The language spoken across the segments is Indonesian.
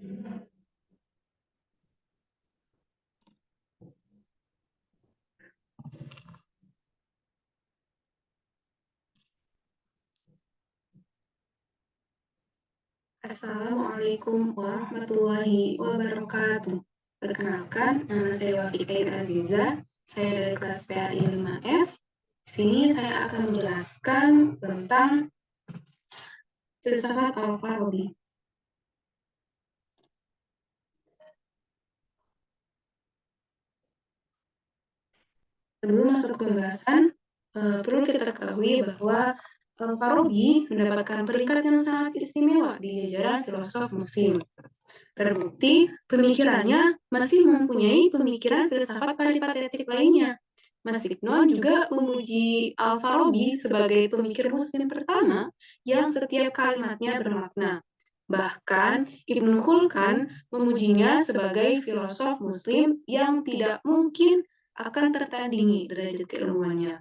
Assalamualaikum warahmatullahi wabarakatuh. Perkenalkan, nama saya Wafik Ain Aziza. Saya dari kelas PAI 5F. Di sini saya akan menjelaskan tentang filsafat Al-Farabi. Sebelum masuk ke pembahasan, perlu kita ketahui bahwa Al-Farabi mendapatkan peringkat yang sangat istimewa di jajaran filosof Muslim. Terbukti, pemikirannya masih mempunyai pemikiran filsafat peripatetik lainnya. Mas Signon juga memuji Al-Farabi sebagai pemikir Muslim pertama yang setiap kalimatnya bermakna. Bahkan, Ibnu Khulkan memujinya sebagai filosof Muslim yang tidak mungkin akan tertandingi derajat keilmuannya.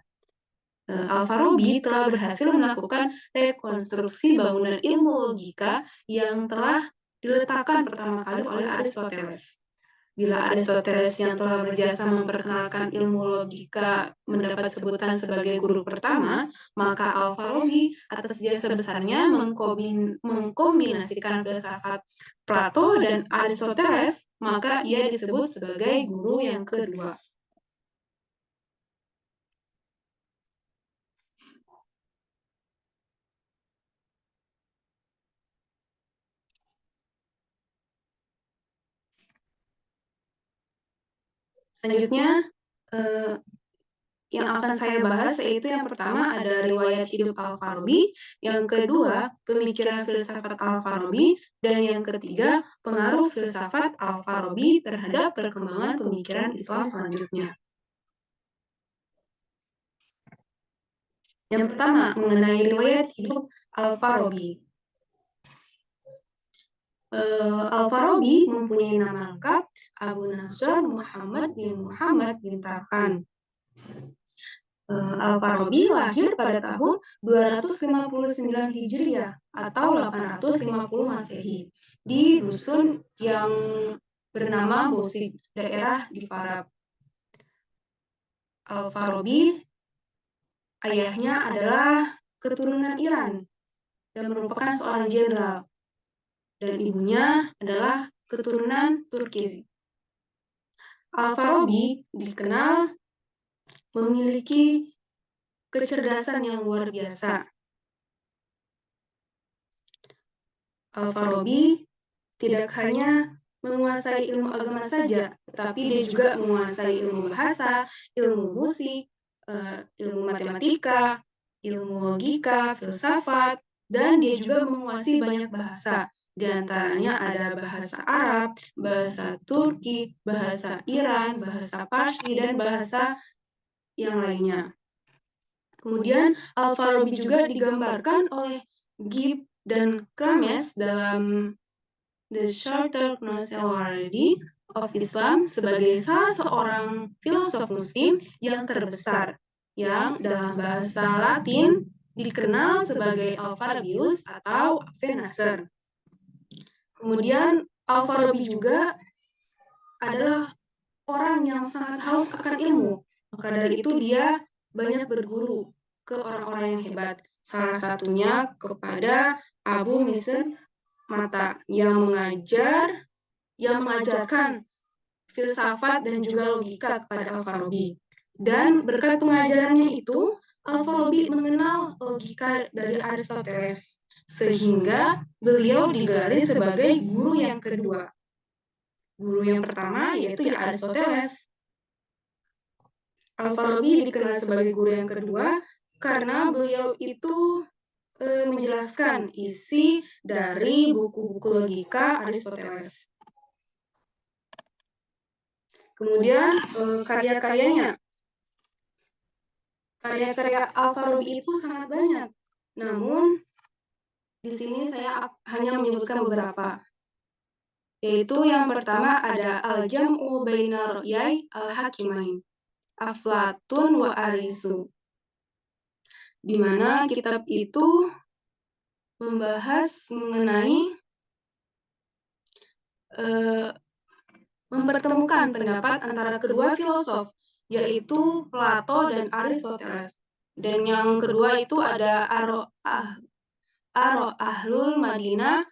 Al-Farabi telah berhasil melakukan rekonstruksi bangunan ilmu logika yang telah diletakkan pertama kali oleh Aristoteles. Bila Aristoteles yang telah berjasa memperkenalkan ilmu logika mendapat sebutan sebagai guru pertama, maka Al-Farabi atas jasa besarnya mengkombinasikan filsafat Plato dan Aristoteles, maka ia disebut sebagai guru yang kedua. Selanjutnya, yang akan saya bahas yaitu yang pertama ada riwayat hidup Al-Farabi, yang kedua pemikiran filsafat Al-Farabi, dan yang ketiga pengaruh filsafat Al-Farabi terhadap perkembangan pemikiran Islam selanjutnya. Yang pertama mengenai riwayat hidup Al-Farabi. Al-Farabi mempunyai nama lengkap Abu Nasr Muhammad bin Tarkan. Al-Farabi lahir pada tahun 259 Hijriah atau 850 Masehi di dusun yang bernama Bosik, daerah di Farab. Al-Farabi ayahnya adalah keturunan Iran dan merupakan seorang jenderal, dan ibunya adalah keturunan Turki. Al-Farabi dikenal memiliki kecerdasan yang luar biasa. Al-Farabi tidak hanya menguasai ilmu agama saja, tetapi dia juga menguasai ilmu bahasa, ilmu musik, ilmu matematika, ilmu logika, filsafat, dan dia juga menguasai banyak bahasa. Di antaranya ada bahasa Arab, bahasa Turki, bahasa Iran, bahasa Parsi, dan bahasa yang lainnya. Kemudian Al-Farabi juga digambarkan oleh Gibb dan Krames dalam The Shorter Chronology of Islam sebagai salah seorang filosof Muslim yang terbesar, yang dalam bahasa Latin dikenal sebagai Al-Farabius atau Avenasser. Kemudian Al-Farabi juga adalah orang yang sangat haus akan ilmu. Maka dari itu dia banyak berguru ke orang-orang yang hebat. Salah satunya kepada Abu Misr Mata yang mengajarkan filsafat dan juga logika kepada Al-Farabi. Dan berkat pengajarannya itu, Al-Farabi mengenal logika dari Aristoteles, sehingga beliau digelari sebagai guru yang kedua. Guru yang pertama yaitu Aristoteles. Al-Farabi dikenal sebagai guru yang kedua karena beliau itu menjelaskan isi dari buku-buku logika Aristoteles. Kemudian karya-karyanya. Karya-karya Al-Farabi itu sangat banyak. Namun di sini saya hanya menyebutkan beberapa. Yaitu yang pertama ada Al-Jam'u Baina Ra'yai Al-Hakimain, Aflatun wa Arizu. Di mana kitab itu membahas mengenai mempertemukan pendapat antara kedua filosof, yaitu Plato dan Aristoteles. Dan yang kedua itu ada Ahlul Madinah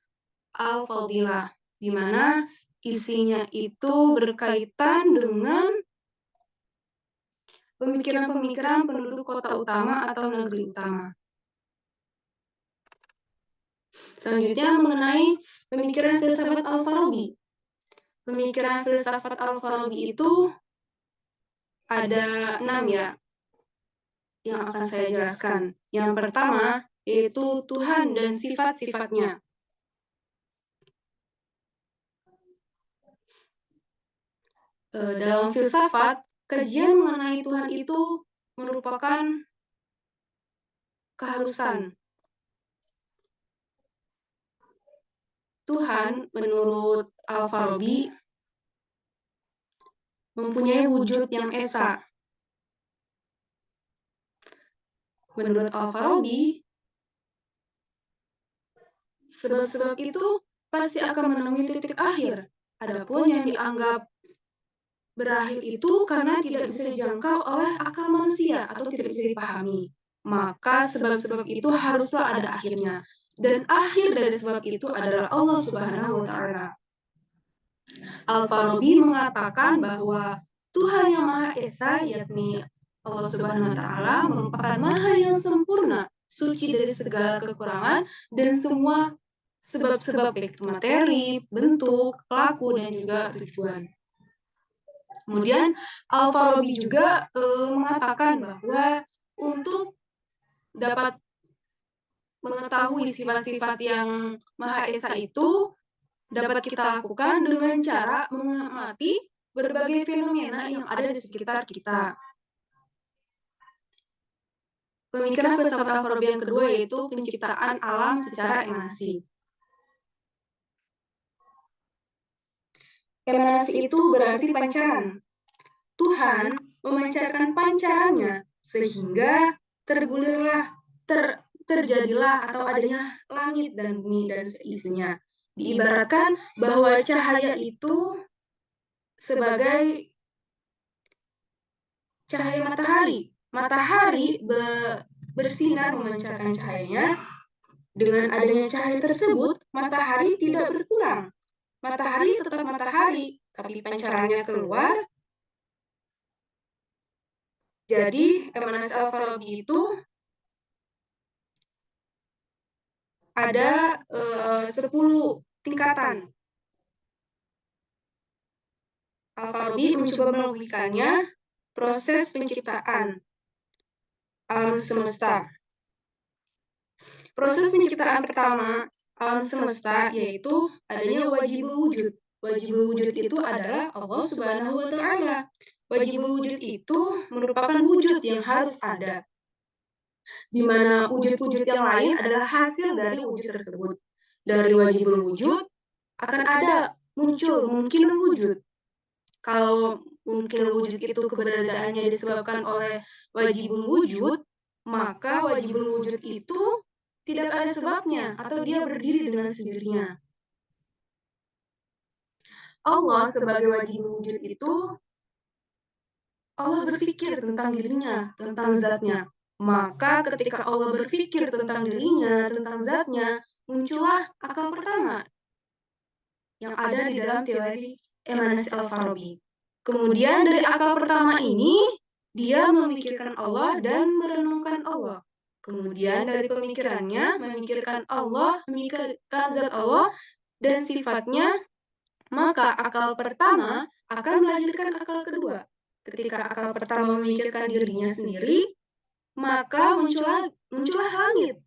Al-Fadilah, di mana isinya itu berkaitan dengan pemikiran-pemikiran penduduk kota utama atau negeri utama. Selanjutnya mengenai pemikiran filsafat Al-Farabi. Pemikiran filsafat Al-Farabi itu ada 6 ya, yang akan saya jelaskan. Yang pertama yaitu Tuhan dan sifat-sifatnya. Dalam filsafat, kajian mengenai Tuhan itu merupakan keharusan. Tuhan, menurut Al-Farabi, mempunyai wujud yang esa. Menurut Al-Farabi, sebab-sebab itu pasti akan menemui titik akhir. Adapun yang dianggap berakhir itu karena tidak bisa dijangkau oleh akal manusia atau tidak bisa dipahami. Maka sebab-sebab itu haruslah ada akhirnya. Dan akhir dari sebab itu adalah Allah Subhanahu wa Ta'ala. Al-Farabi mengatakan bahwa Tuhan yang Maha Esa, yakni Allah Subhanahu wa Ta'ala, merupakan Maha yang sempurna, suci dari segala kekurangan dan semua sebab-sebab baik itu materi, bentuk, pelaku, dan juga tujuan. Kemudian Al-Farabi juga mengatakan bahwa untuk dapat mengetahui sifat-sifat yang Maha Esa itu dapat kita lakukan dengan cara mengamati berbagai fenomena yang ada di sekitar kita. Pemikiran filsafat Al-Farabi yang kedua yaitu penciptaan alam secara emanasi. Emanasi itu berarti pancaran. Tuhan memancarkan pancarannya sehingga terjadilah atau adanya langit dan bumi dan seisinya. Diibaratkan bahwa cahaya itu sebagai cahaya matahari. Matahari bersinar memancarkan cahayanya. Dengan adanya cahaya tersebut, matahari tidak berkurang. Matahari tetap matahari, tapi pancarannya keluar. Jadi, emanasi Al-Farabi itu ada 10 tingkatan. Al-Farabi mencoba melogikanya proses penciptaan alam semesta. Proses penciptaan pertama alam semesta yaitu adanya wajibul wujud. Wajibul wujud itu adalah Allah Subhanahu wa Ta'ala. Wajibul wujud itu merupakan wujud yang harus ada, di mana wujud-wujud yang lain adalah hasil dari wujud tersebut. Dari wajibul wujud akan ada muncul mungkin wujud. Kalau mungkin wujud itu keberadaannya disebabkan oleh wajibul wujud, maka wajibul wujud itu tidak ada sebabnya atau dia berdiri dengan sendirinya. Allah sebagai wajibul wujud itu, Allah berpikir tentang dirinya, tentang zatnya. Maka ketika Allah berpikir tentang dirinya, tentang zatnya, muncullah akal pertama yang ada di dalam teori emanasi Al-Farabi. Kemudian dari akal pertama ini, dia memikirkan Allah dan merenungkan Allah. Kemudian dari pemikirannya, memikirkan Allah, memikirkan zat Allah dan sifatnya, maka akal pertama akan melahirkan akal kedua. Ketika akal pertama memikirkan dirinya sendiri, maka muncullah langit.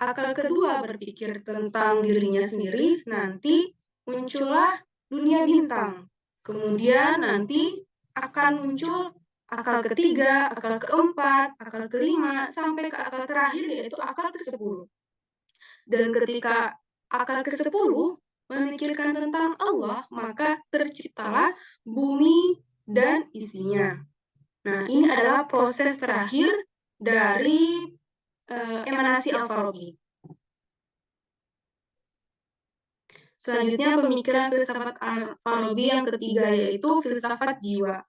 Akal kedua berpikir tentang dirinya sendiri, nanti muncullah dunia bintang. Kemudian nanti akan muncul akal ketiga, akal keempat, akal kelima, sampai ke akal terakhir yaitu akal ke-10. Dan ketika akal ke-10 memikirkan tentang Allah, maka terciptalah bumi dan isinya. Nah, ini adalah proses terakhir dari emanasi Al-Farabi. Selanjutnya pemikiran filsafat Al-Farabi yang ketiga yaitu filsafat jiwa.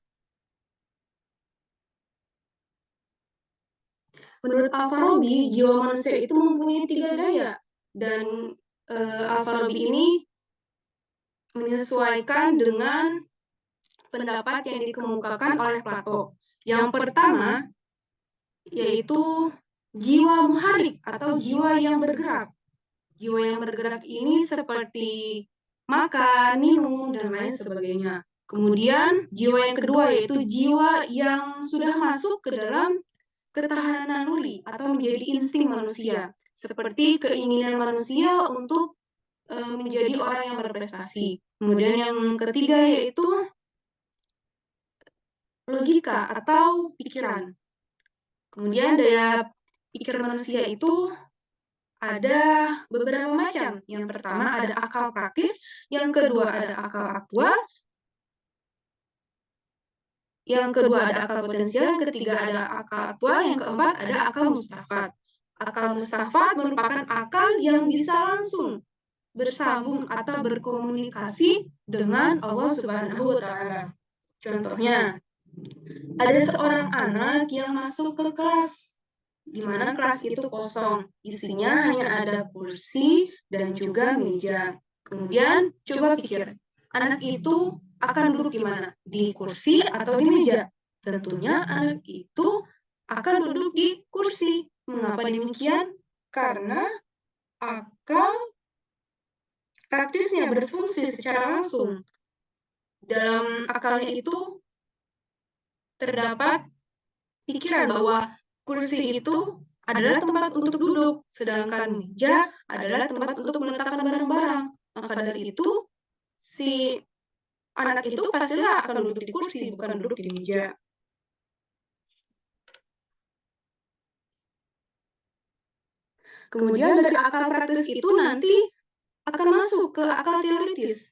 Menurut Al-Farabi, jiwa manusia itu mempunyai 3 daya dan Al-Farabi ini menyesuaikan dengan pendapat yang dikemukakan oleh Plato. Yang pertama yaitu jiwa muharik atau jiwa yang bergerak. Jiwa yang bergerak ini seperti makan, minum, dan lain sebagainya. Kemudian jiwa yang kedua yaitu jiwa yang sudah masuk ke dalam ketahanan naluri atau menjadi insting manusia, seperti keinginan manusia untuk menjadi orang yang berprestasi. Kemudian yang ketiga yaitu logika atau pikiran. Kemudian daya pikir manusia itu ada beberapa macam. Yang pertama ada akal praktis, yang kedua ada akal aktual, yang kedua ada akal potensial, yang ketiga ada akal aktual, yang keempat ada akal mustafat. Akal mustafat merupakan akal yang bisa langsung bersambung atau berkomunikasi dengan Allah Subhanahu wa Ta'ala. Contohnya, ada seorang anak yang masuk ke kelas, di mana kelas itu kosong, isinya hanya ada kursi dan juga meja. Kemudian coba pikir, anak itu akan duduk di mana? Di kursi atau di meja? Tentunya anak itu akan duduk di kursi. Mengapa demikian? Karena akal praktisnya berfungsi secara langsung. Dalam akalnya itu terdapat pikiran bahwa kursi itu adalah tempat untuk duduk, sedangkan meja adalah tempat untuk meletakkan barang-barang. Maka dari itu, si anak itu pastilah akan duduk di kursi, bukan duduk di meja. Kemudian dari akal praktis itu nanti akan masuk ke akal teoritis.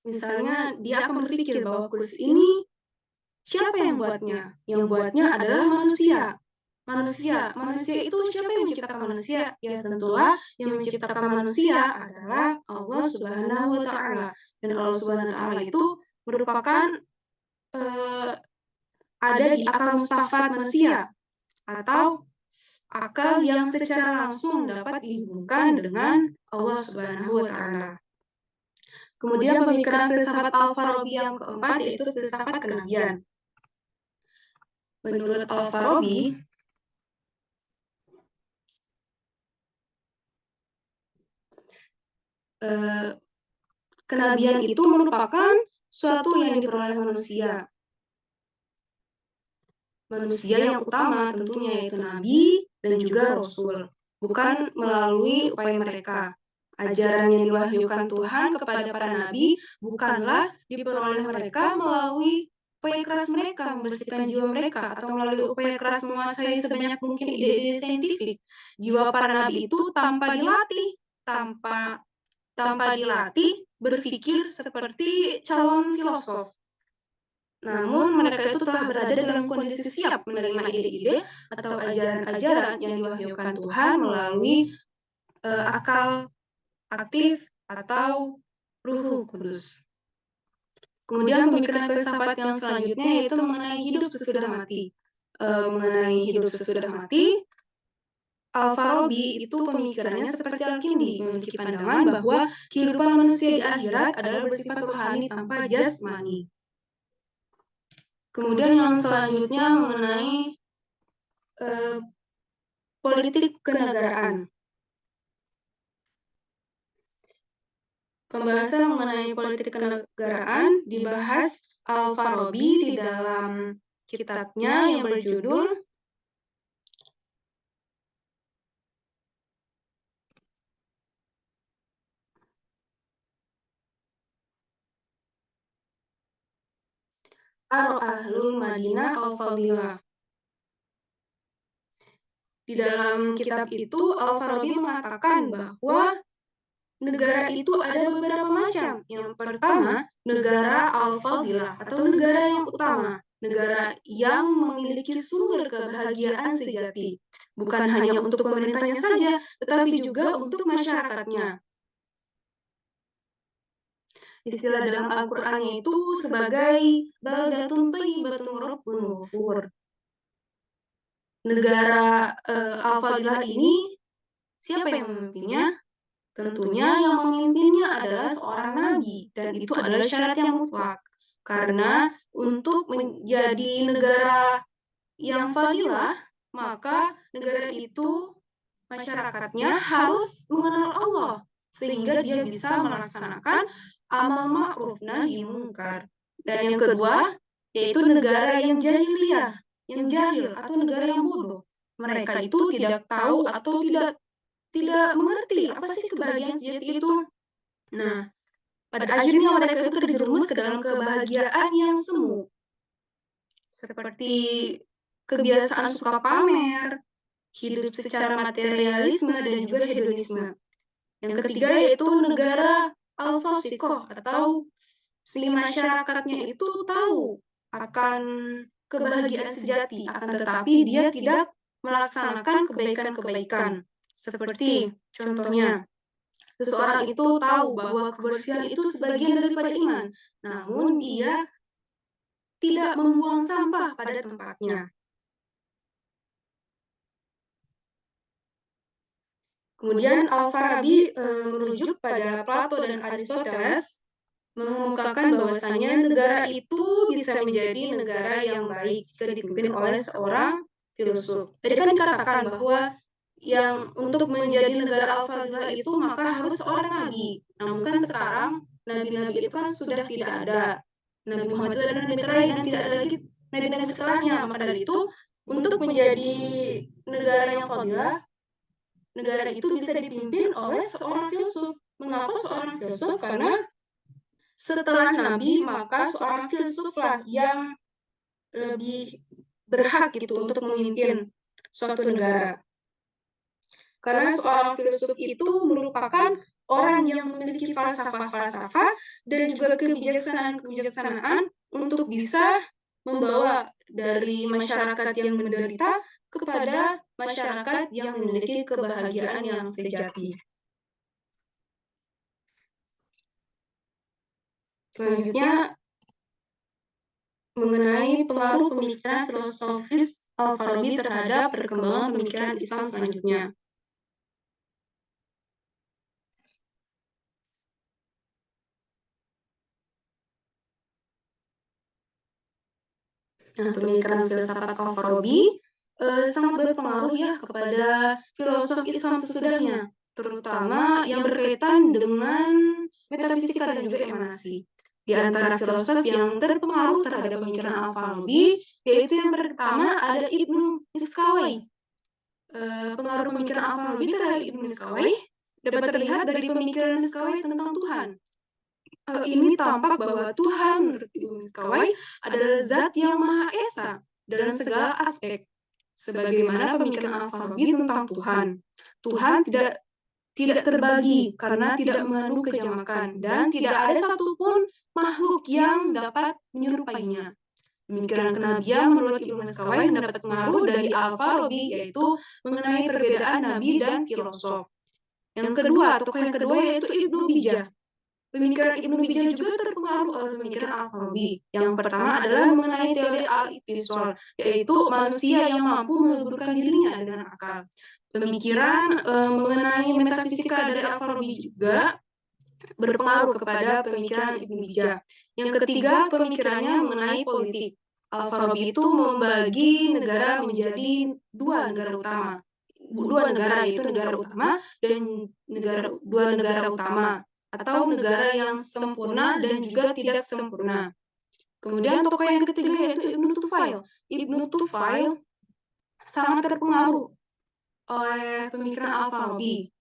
Misalnya, dia akan berpikir bahwa kursi ini siapa yang buatnya? Yang buatnya adalah manusia. Manusia itu siapa yang menciptakan manusia? Ya tentulah yang menciptakan manusia adalah Allah Subhanahu wa Ta'ala. Dan Allah Subhanahu wa Ta'ala itu merupakan ada di akal mustafat manusia atau akal yang secara langsung dapat dihubungkan dengan Allah Subhanahu wa Ta'ala. Kemudian pemikiran filsafat Al-Farabi yang keempat yaitu filsafat kenabian. Menurut Al-Farabi, kenabian itu merupakan suatu yang diperoleh manusia. Manusia yang utama tentunya yaitu nabi dan juga rasul, bukan melalui upaya mereka. Ajaran yang diwahyukan Tuhan kepada para nabi bukanlah diperoleh mereka melalui upaya keras mereka membersihkan jiwa mereka atau melalui upaya keras menguasai sebanyak mungkin ide-ide saintifik. Jiwa para nabi itu tanpa dilatih berpikir seperti calon filosof. Namun mereka itu telah berada dalam kondisi siap menerima ide-ide atau ajaran-ajaran yang diwahyukan Tuhan melalui akal aktif atau Ruhul Kudus. Kemudian pemikiran filsafat yang selanjutnya yaitu mengenai hidup sesudah mati. Mengenai hidup sesudah mati, Al-Farabi itu pemikirannya seperti Al-Kindi, memiliki pandangan bahwa kehidupan manusia di akhirat adalah bersifat rohani tanpa jasmani. Kemudian yang selanjutnya mengenai politik kenegaraan. Pembahasan mengenai politik kenegaraan dibahas Al-Farabi di dalam kitabnya yang berjudul Ar-Ahlul Madinah Al-Fadilah. Di dalam kitab itu, Al-Farabi mengatakan bahwa negara itu ada beberapa macam. Yang pertama, negara Al-Fadilah atau negara yang utama. negara yang memiliki sumber kebahagiaan sejati, bukan hanya untuk pemerintahnya saja, tetapi juga untuk masyarakatnya. Istilah dalam Al-Qur'annya itu sebagai baldatun thayyibatun wa rabbun ghafur. Negara, Al-Fadhilah ini siapa yang memimpinnya? Tentunya yang memimpinnya adalah seorang nabi dan itu adalah syarat yang mutlak. Karena untuk menjadi negara yang fadilah, maka negara itu masyarakatnya harus mengenal Allah sehingga dia bisa melaksanakan amal ma'ruf nahi munkar. Dan yang kedua, yaitu negara yang jahiliyah, yang jahil atau negara yang bodoh. Mereka itu tidak tahu atau tidak tidak mengerti apa sih kebahagiaan sejati itu. Nah, pada akhirnya mereka itu terjerumus ke dalam kebahagiaan yang semu, seperti kebiasaan suka pamer, hidup secara materialisme dan juga hedonisme. Yang ketiga yaitu negara al-fasiqah atau si masyarakatnya itu tahu akan kebahagiaan sejati, akan tetapi dia tidak melaksanakan kebaikan-kebaikan. Seperti contohnya, seseorang itu tahu bahwa kebersihan itu sebagian daripada iman, namun dia tidak membuang sampah pada tempatnya. Kemudian Al-Farabi merujuk pada Plato dan Aristoteles mengemukakan bahwasanya negara itu bisa menjadi negara yang baik jika dipimpin oleh seorang filsuf. Tadi kan dikatakan bahwa yang untuk menjadi negara Al-Fadhilah itu maka harus seorang nabi. Namun kan sekarang nabi-nabi itu kan sudah tidak ada. Nabi Muhammad itu adalah nabi terakhir dan tidak ada lagi nabi-nabi setelahnya. Maka dari itu untuk menjadi negara yang fadilah, negara itu bisa dipimpin oleh seorang filsuf. Mengapa seorang filsuf? Karena setelah nabi, maka seorang filsuflah yang lebih berhak gitu untuk memimpin suatu negara. Karena seorang filsuf itu merupakan orang yang memiliki falsafah-falsafah dan juga kebijaksanaan-kebijaksanaan untuk bisa membawa dari masyarakat yang menderita kepada masyarakat yang memiliki kebahagiaan yang sejati. Selanjutnya, mengenai pengaruh pemikiran filosofis Al-Farabi terhadap perkembangan pemikiran Islam selanjutnya. Nah, pemikiran filsafat Al-Farabi sangat berpengaruh ya kepada filosof Islam sesudahnya, terutama yang berkaitan dengan metafisika dan juga emanasi. Di antara filosof yang terpengaruh terhadap pemikiran Al-Farabi, yaitu yang pertama ada Ibnu Miskawai. Pengaruh pemikiran Al-Farabi terhadap Ibnu Miskawai dapat terlihat dari pemikiran Miskawai tentang Tuhan. Ini tampak bahwa Tuhan menurut Ibnu Miskawai adalah zat yang Maha Esa dalam segala aspek. Sebagaimana pemikiran Al-Farabi tentang Tuhan. Tuhan tidak terbagi karena tidak mengandung kejamakan dan tidak ada satupun makhluk yang dapat menyerupainya. Pemikiran kenabian menurut Ibnu Miskawai mendapat pengaruh dari Al-Farabi yaitu mengenai perbedaan nabi dan filosof. Yang kedua, tokoh yang kedua yaitu Ibnu Bijah. Pemikiran Ibnu Bijah juga terpengaruh oleh pemikiran Al-Farabi. Yang pertama adalah mengenai teori al-ittisal, yaitu manusia yang mampu meleburkan dirinya dengan akal. Pemikiran mengenai metafisika dari Al-Farabi juga berpengaruh kepada pemikiran Ibnu Bijah. Yang ketiga, pemikirannya mengenai politik. Al-Farabi itu membagi negara menjadi dua negara utama. Dua negara, yaitu negara utama dan dua negara utama atau negara yang sempurna dan juga tidak sempurna. Kemudian tokoh yang ketiga yaitu Ibnu Tufail. Ibnu Tufail sangat terpengaruh oleh pemikiran Al-Farabi,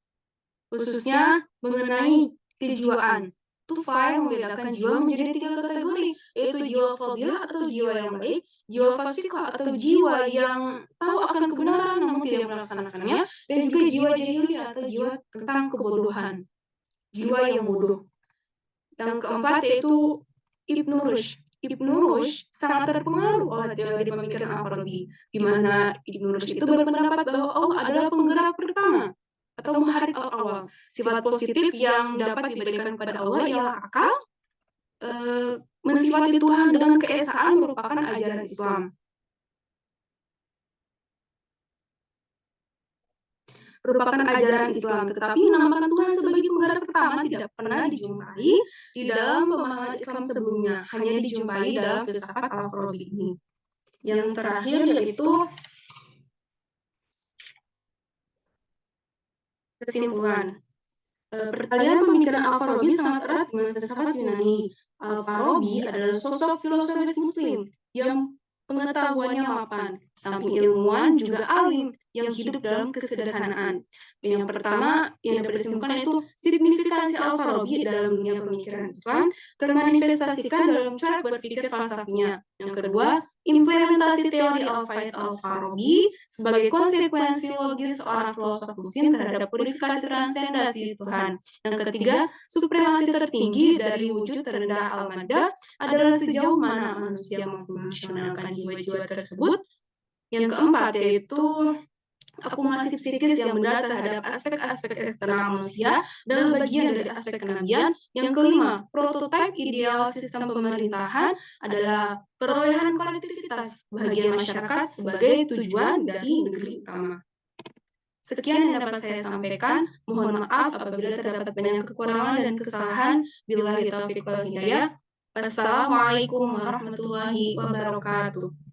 khususnya mengenai kejiwaan. Tufail membedakan jiwa menjadi tiga kategori, yaitu jiwa fadilah atau jiwa yang baik, jiwa fasiqah atau jiwa yang tahu akan kebenaran namun tidak melaksanakannya, dan juga jiwa jahiliyah atau jiwa tentang kebodohan, jiwa yang bodoh. Yang keempat yaitu Ibnu Rushd. Ibnu Rushd sangat terpengaruh oleh teori pemikiran Al-Farabi, di mana Ibnu Rushd itu berpendapat bahwa Allah adalah penggerak pertama atau muharik al-awal. Sifat positif yang dapat diberikan kepada Allah ialah akal, mensifati Tuhan dengan keesaan merupakan ajaran Islam. Merupakan ajaran Islam, tetapi menamakan Tuhan sebagai penggerak pertama tidak pernah dijumpai di dalam pemahaman Islam sebelumnya, hanya dijumpai dalam filsafat Al-Farabi ini. Yang terakhir yaitu kesimpulan. Peralihan pemikiran Al-Farabi sangat erat dengan filsafat Yunani. Al-Farabi adalah sosok filosofis Muslim yang pengetahuannya mapan, samping ilmuwan juga alim yang hidup dalam kesederhanaan. Yang pertama yang dapat disimpulkan yaitu signifikansi Al-Farabi dalam dunia pemikiran Islam termanifestasikan dalam cara berpikir falsafinya. Yang kedua, implementasi teori Al-Farabi sebagai konsekuensi logis seorang filosof Muslim terhadap purifikasi transendasi Tuhan. Yang ketiga, supremasi tertinggi dari wujud terendah Al-Madah adalah sejauh mana manusia memfungsionalkan jiwa-jiwa tersebut. Yang keempat yaitu akumulasi psikis yang benar terhadap aspek-aspek eksternal manusia adalah bagian dari aspek kenabian. Yang kelima, prototipe ideal sistem pemerintahan adalah perolehan kolektivitas bagian masyarakat sebagai tujuan dari negeri utama. Sekian yang dapat saya sampaikan. Mohon maaf apabila terdapat banyak kekurangan dan kesalahan. Billahi taufiq wal hidayah. Wassalamualaikum warahmatullahi wabarakatuh.